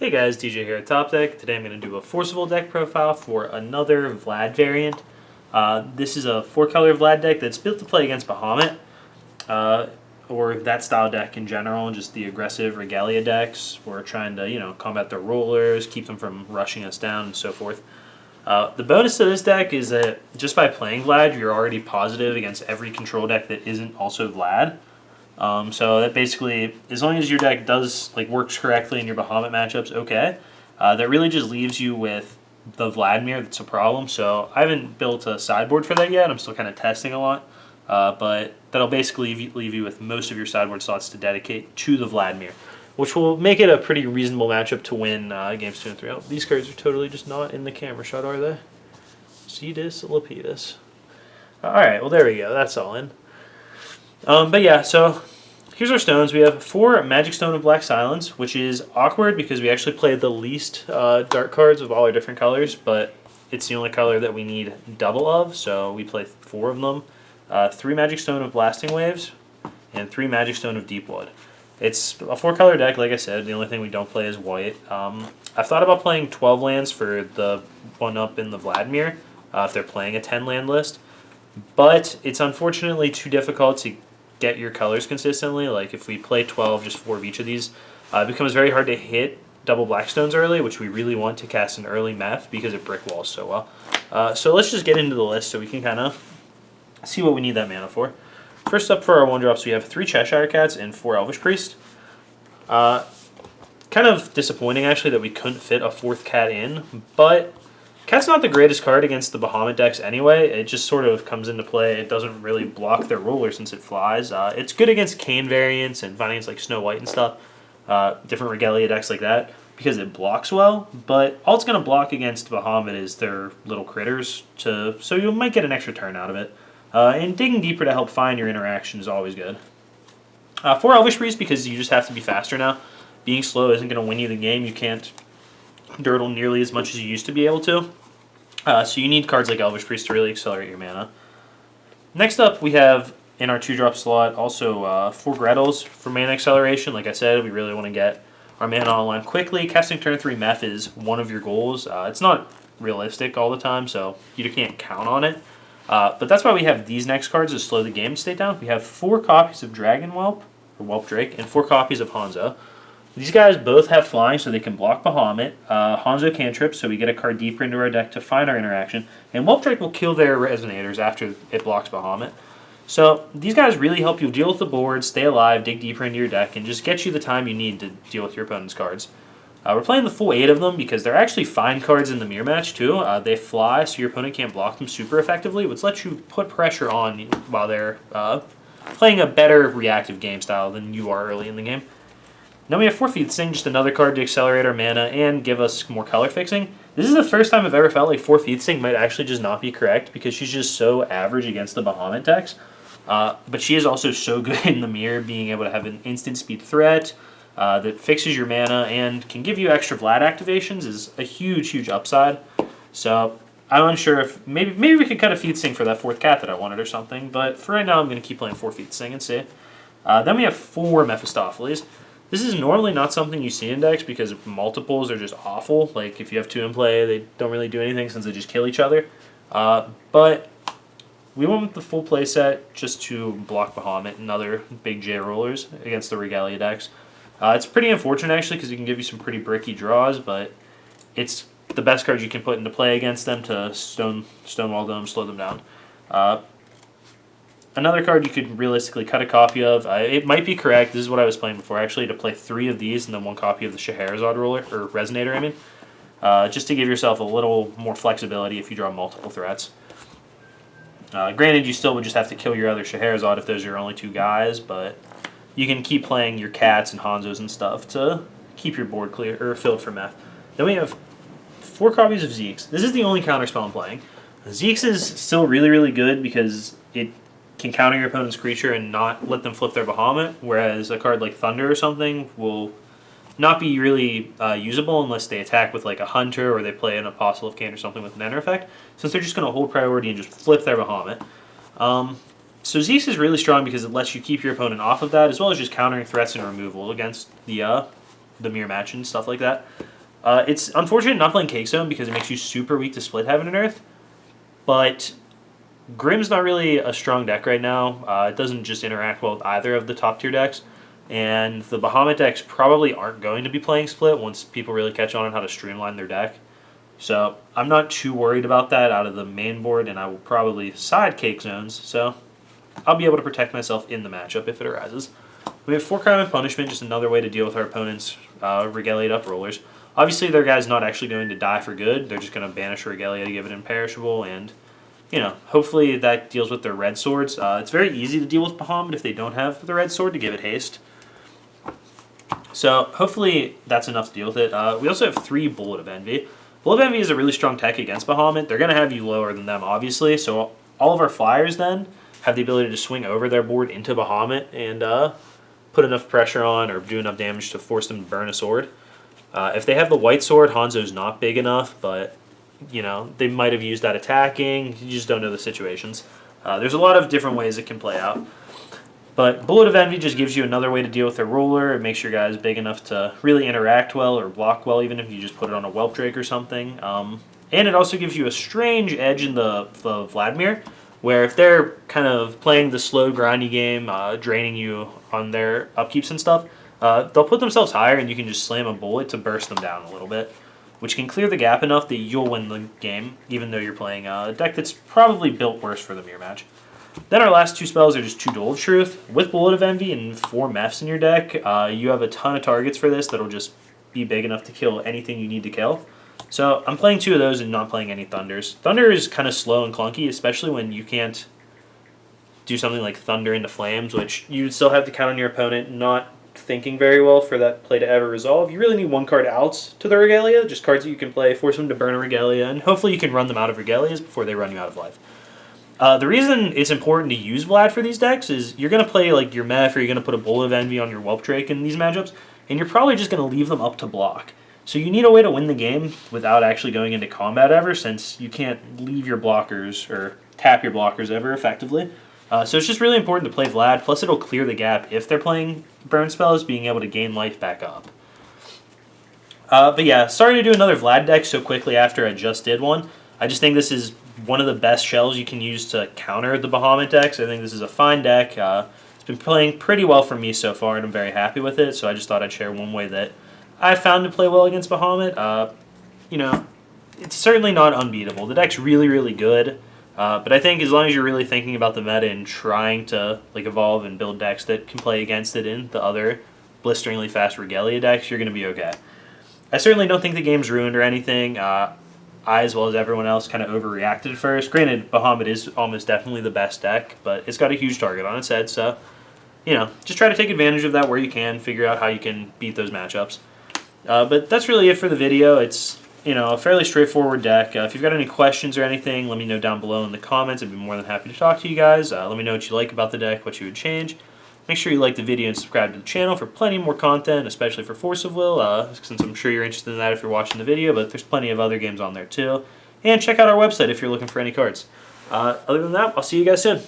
Hey guys, DJ here at Top Deck. Today I'm going to do a Forcible deck profile for another Vlad variant. This is a 4-color Vlad deck that's built to play against Bahamut, or that style deck in general, just the aggressive Regalia decks. We're trying to, combat their rollers, keep them from rushing us down, and so forth. The bonus to this deck is that just by playing Vlad, you're already positive against every control deck that isn't also Vlad. So that basically, as long as your deck works correctly in your Bahamut matchups, okay. That really just leaves you with the Vladimir that's a problem. So I haven't built a sideboard for that yet. I'm still kind of testing a lot. But that'll basically leave you with most of your sideboard slots to dedicate to the Vladimir, which will make it a pretty reasonable matchup to win games 2 and 3. Oh, these cards are totally just not in the camera shot, are they? Cetus, Lapidus. Alright, well there we go. That's all in. But yeah, so here's our stones. We have 4 Magic Stone of Black Silence, which is awkward because we actually played the least dark cards of all our different colors, but it's the only color that we need double of, so we play 4 of them. 3 Magic Stone of Blasting Waves, and 3 Magic Stone of Deepwood. It's a 4-color deck, like I said. The only thing we don't play is white. I've thought about playing 12 lands for the one up in the Vladimir, if they're playing a 10-land list, but it's unfortunately too difficult to get your colors consistently. Like if we play 12, just 4 of each of these, it becomes very hard to hit double Blackstones early, which we really want to cast an early Meph because it brick walls so well. So let's just get into the list so we can kind of see what we need that mana for. First up for our 1-drops, we have 3 Cheshire Cats and 4 Elvish Priest. Kind of disappointing actually that we couldn't fit a 4th cat in, but Cat's not the greatest card against the Bahamut decks anyway. It just sort of comes into play. It doesn't really block their roller since it flies. It's good against Kane variants and variants like Snow White and stuff, different Regalia decks like that, because it blocks well, but all it's going to block against Bahamut is their little critters, so you might get an extra turn out of it. And digging deeper to help find your interaction is always good. 4 Elvish Priest because you just have to be faster now. Being slow isn't going to win you the game. You can't dirtle nearly as much as you used to be able to. So you need cards like Elvish Priest to really accelerate your mana. Next up, we have in our 2-drop slot also 4 Grettles for mana acceleration. Like I said, we really want to get our mana online quickly. Casting turn 3 Meph is one of your goals. It's not realistic all the time, so you can't count on it. But that's why we have these next cards to slow the game state down. We have 4 copies of Dragon Whelp, or Whelp Drake, and 4 copies of Hanzo. These guys both have flying, so they can block Bahamut. Hanzo cantrip, so we get a card deeper into our deck to find our interaction. And Whelp Drake will kill their Resonators after it blocks Bahamut. So these guys really help you deal with the board, stay alive, dig deeper into your deck, and just get you the time you need to deal with your opponent's cards. We're playing the full 8 of them because they're actually fine cards in the mirror match too. They fly, so your opponent can't block them super effectively, which lets you put pressure on while they're playing a better reactive game style than you are early in the game. Then we have 4 Featsing, just another card to accelerate our mana and give us more color fixing. This is the first time I've ever felt like 4 Featsing might actually just not be correct because she's just so average against the Bahamut decks. But she is also so good in the mirror, being able to have an instant speed threat that fixes your mana and can give you extra Vlad activations is a huge, huge upside. So I'm unsure if maybe we could cut a Featsing for that 4th cat that I wanted or something, but for right now I'm going to keep playing 4 Featsing and see. Then we have 4 Mephistopheles. This is normally not something you see in decks because multiples are just awful. Like if you have 2 in play, they don't really do anything since they just kill each other. But we went with the full play set just to block Bahamut and other big J rollers against the Regalia decks. It's pretty unfortunate actually because it can give you some pretty bricky draws, but it's the best card you can put into play against them to stonewall them, slow them down. Another card you could realistically cut a copy of, it might be correct, this is what I was playing before actually, to play 3 of these and then 1 copy of the Scheherazade roller, or Resonator I mean, just to give yourself a little more flexibility if you draw multiple threats. Granted, you still would just have to kill your other Scheherazade if those are your only 2 guys, but you can keep playing your cats and Hanzos and stuff to keep your board clear or filled for Meph. Then we have 4 copies of Zeeks. This is the only counterspell I'm playing. Zeeks is still really, really good because it can counter your opponent's creature and not let them flip their Bahamut, whereas a card like Thunder or something will not be really usable unless they attack with like a Hunter or they play an Apostle of Cain or something with an Enter effect, since they're just going to hold priority and just flip their Bahamut. So Zeus is really strong because it lets you keep your opponent off of that, as well as just countering threats and removal against the mirror match and stuff like that. It's unfortunate not playing Cake Zone because it makes you super weak to split Heaven and Earth, but Grim's not really a strong deck right now. It doesn't just interact well with either of the top tier decks, and the Bahamut decks probably aren't going to be playing split once people really catch on how to streamline their deck. So I'm not too worried about that out of the main board, and I will probably side Cake Zones, so I'll be able to protect myself in the matchup if it arises. We have 4 Crime and Punishment, just another way to deal with our opponent's Regaliate Up rollers. Obviously, their guy's not actually going to die for good. They're just going to banish Regalia to give it Imperishable, and hopefully that deals with their red swords. It's very easy to deal with Bahamut if they don't have the red sword to give it haste. So hopefully that's enough to deal with it. We also have 3 Bullet of Envy. Bullet of Envy is a really strong tech against Bahamut. They're going to have you lower than them, obviously, so all of our flyers then have the ability to swing over their board into Bahamut and put enough pressure on or do enough damage to force them to burn a sword. If they have the white sword, Hanzo's not big enough, but they might have used that attacking. You just don't know the situations. There's a lot of different ways it can play out. But Bullet of Envy just gives you another way to deal with their roller. It makes your guys big enough to really interact well or block well, even if you just put it on a Whelp Drake or something. And it also gives you a strange edge in the Vladimir, where if they're kind of playing the slow, grindy game, draining you on their upkeeps and stuff, they'll put themselves higher and you can just slam a bullet to burst them down a little bit, which can clear the gap enough that you'll win the game, even though you're playing a deck that's probably built worse for the mirror match. Then our last 2 spells are just 2 Duel of Truth. With Bullet of Envy and 4 Mephs in your deck, you have a ton of targets for this that'll just be big enough to kill anything you need to kill. So I'm playing 2 of those and not playing any Thunders. Thunder is kind of slow and clunky, especially when you can't do something like Thunder into Flames, which you still have to count on your opponent not thinking very well for that play to ever resolve. You really need 1 card outs to the Regalia, just cards that you can play, force them to burn a Regalia, and hopefully you can run them out of Regalias before they run you out of life. The reason it's important to use Vlad for these decks is you're going to play like your Meph or you're going to put a Bullet of Envy on your Whelp Drake in these matchups, and you're probably just going to leave them up to block. So you need a way to win the game without actually going into combat ever, since you can't leave your blockers or tap your blockers ever effectively. So it's just really important to play Vlad, plus it'll clear the gap if they're playing burn spells, being able to gain life back up. But yeah, sorry to do another Vlad deck so quickly after I just did one. I just think this is one of the best shells you can use to counter the Bahamut decks. I think this is a fine deck. It's been playing pretty well for me so far, and I'm very happy with it, so I just thought I'd share one way that I found to play well against Bahamut. It's certainly not unbeatable. The deck's really, really good. But I think as long as you're really thinking about the meta and trying to evolve and build decks that can play against it in the other blisteringly fast Regalia decks, you're going to be okay. I certainly don't think the game's ruined or anything. I, as well as everyone else, kind of overreacted at first. Granted, Bahamut is almost definitely the best deck, but it's got a huge target on its head, so just try to take advantage of that where you can, figure out how you can beat those matchups. But that's really it for the video. It's a fairly straightforward deck. If you've got any questions or anything, let me know down below in the comments. I'd be more than happy to talk to you guys. Let me know what you like about the deck, what you would change. Make sure you like the video and subscribe to the channel for plenty more content, especially for Force of Will, since I'm sure you're interested in that if you're watching the video, but there's plenty of other games on there too. And check out our website if you're looking for any cards. Other than that, I'll see you guys soon.